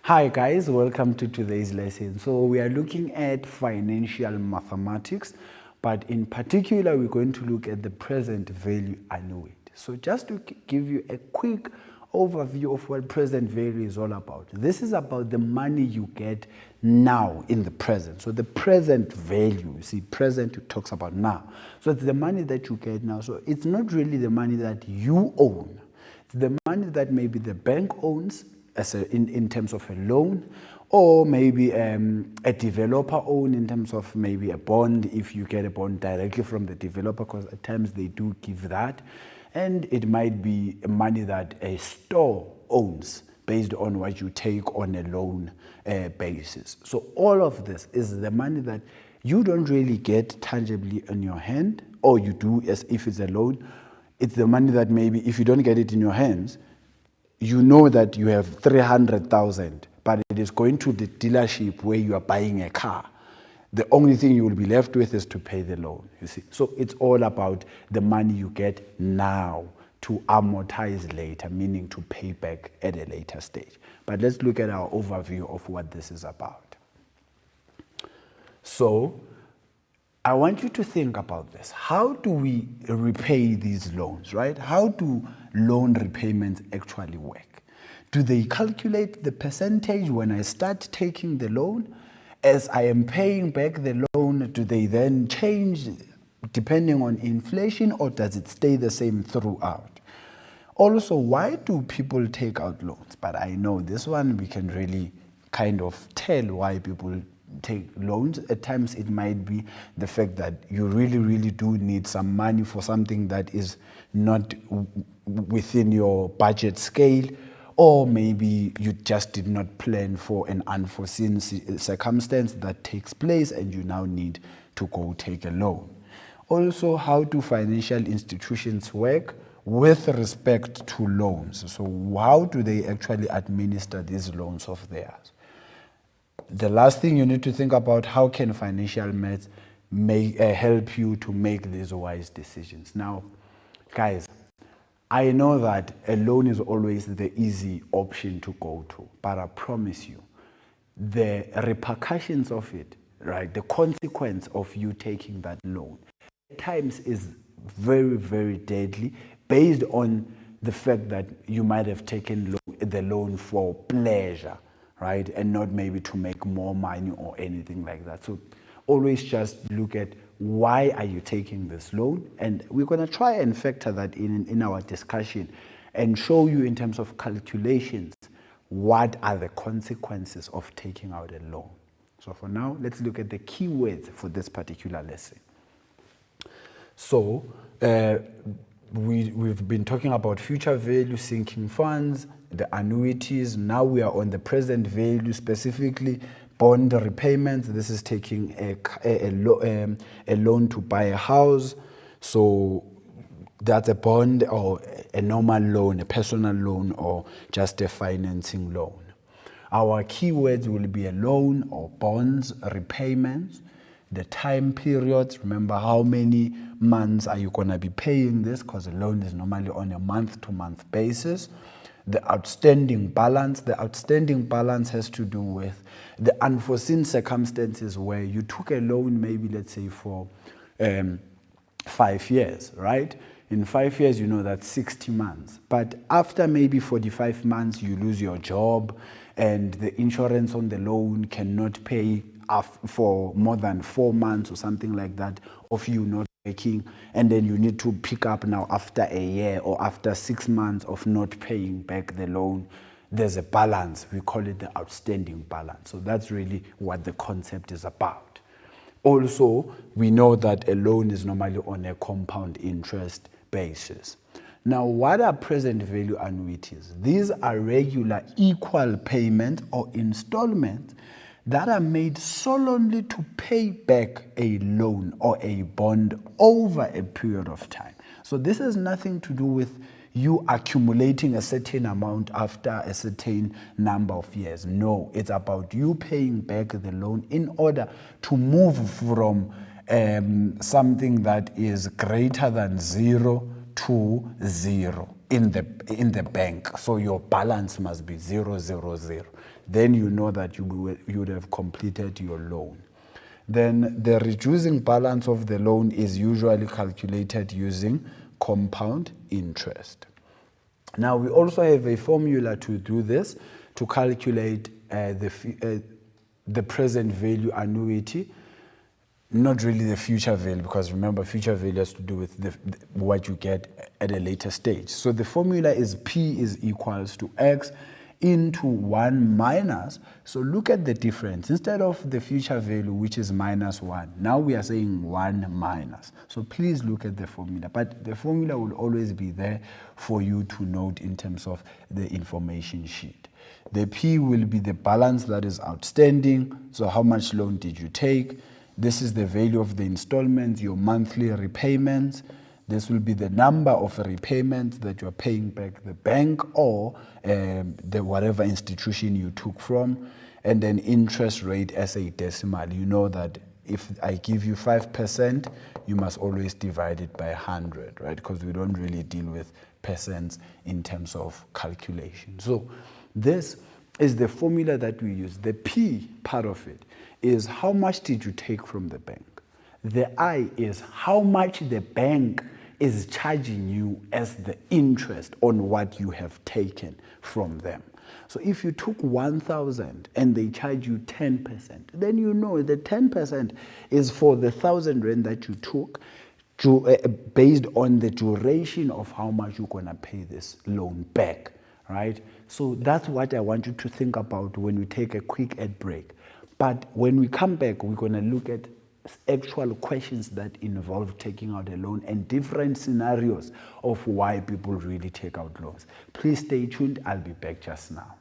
Hi guys, welcome to today's lesson. So we are looking at financial mathematics, but in particular we're going to look at the present value annuity. So just to give you a quick overview of what present value is all about. This is about the money you get now in the present. So the present value, you see, present talks about now. So it's the money that you get now. So it's not really the money that you own. It's the money that maybe the bank owns in terms of a loan, or maybe a developer own in terms of maybe a bond, if you get a bond directly from the developer, because at times they do give that. And it might be money that a store owns based on what you take on a loan basis. So all of this is the money that you don't really get tangibly in your hand, or you do as if it's a loan. It's the money that maybe if you don't get it in your hands, you know that you have 300,000, but it is going to the dealership where you are buying a car. The only thing you will be left with is to pay the loan, you see. So it's all about the money you get now to amortize later, meaning to pay back at a later stage. But let's look at our overview of what this is about. So I want you to think about this. How do we repay these loans, right? How do loan repayments actually work? Do they calculate the percentage when I start taking the loan? As I am paying back the loan, do they then change depending on inflation, or does it stay the same throughout? Also, why do people take out loans? But I know this one we can really kind of tell why people take loans. At times it might be the fact that you really do need some money for something that is not within your budget scale, or maybe you just did not plan for an unforeseen circumstance that takes place and you now need to go take a loan. Also, how do financial institutions work with respect to loans? So how do they actually administer these loans of theirs? The last thing you need to think about, how can financial maths help you to make these wise decisions? Now, guys, I know that a loan is always the easy option to go to, but I promise you, the repercussions of it, right, the consequence of you taking that loan, at times is very deadly, based on the fact that you might have taken the loan for pleasure, right, and not maybe to make more money or anything like that. So always just look at why are you taking this loan, and we're going to try and factor that in our discussion and show you in terms of calculations what are the consequences of taking out a loan. So for now, let's look at the key words for this particular lesson. So we've been talking about future value, sinking funds, the annuities. Now we are on the present value, specifically bond repayments. This is taking a loan to buy a house. So that's a bond or a normal loan, a personal loan, or just a financing loan. Our keywords will be a loan or bonds, repayments, the time periods. Remember, how many months are you going to be paying this, because a loan is normally on a month-to-month basis. The outstanding balance. The outstanding balance has to do with the unforeseen circumstances where you took a loan, maybe let's say for 5 years, right? In 5 years, you know that's 60 months. But after maybe 45 months, you lose your job and the insurance on the loan cannot pay for more than 4 months or something like that of you not working, and then you need to pick up now after a year or after 6 months of not paying back the loan. There's a balance. We call it the outstanding balance. So that's really what the concept is about. Also, we know that a loan is normally on a compound interest basis. Now, what are present value annuities? These are regular equal payments or installments that are made solely to pay back a loan or a bond over a period of time. So this has nothing to do with you accumulating a certain amount after a certain number of years. No, it's about you paying back the loan in order to move from something that is greater than 0 to 0. in the bank. So your balance must be 000. Then you know that you would have completed your loan. Then the reducing balance of the loan is usually calculated using compound interest. Now we also have a formula to do this, to calculate the present value annuity, not really the future value, because remember, future value has to do with what you get at a later stage. So the formula is P is equals to X into 1 minus. So look at the difference. Instead of the future value, which is minus 1, now we are saying 1 minus. So please look at the formula. But the formula will always be there for you to note in terms of the information sheet. The P will be the balance that is outstanding. So how much loan did you take? This is the value of the installments, your monthly repayments. This will be the number of repayments that you are paying back the bank or the whatever institution you took from. And then interest rate as a decimal. You know that if I give you 5%, you must always divide it by 100, right? Because we don't really deal with percents in terms of calculation. So this is the formula that we use. The P part of it is how much did you take from the bank. The I is how much the bank is charging you as the interest on what you have taken from them. So if you took 1,000 and they charge you 10%, then you know the 10% is for the 1,000 rand that you took based on the duration of how much you're going to pay this loan back, right? So that's what I want you to think about when we take a quick ad break. But when we come back, we're going to look at actual questions that involve taking out a loan and different scenarios of why people really take out loans. Please stay tuned. I'll be back just now.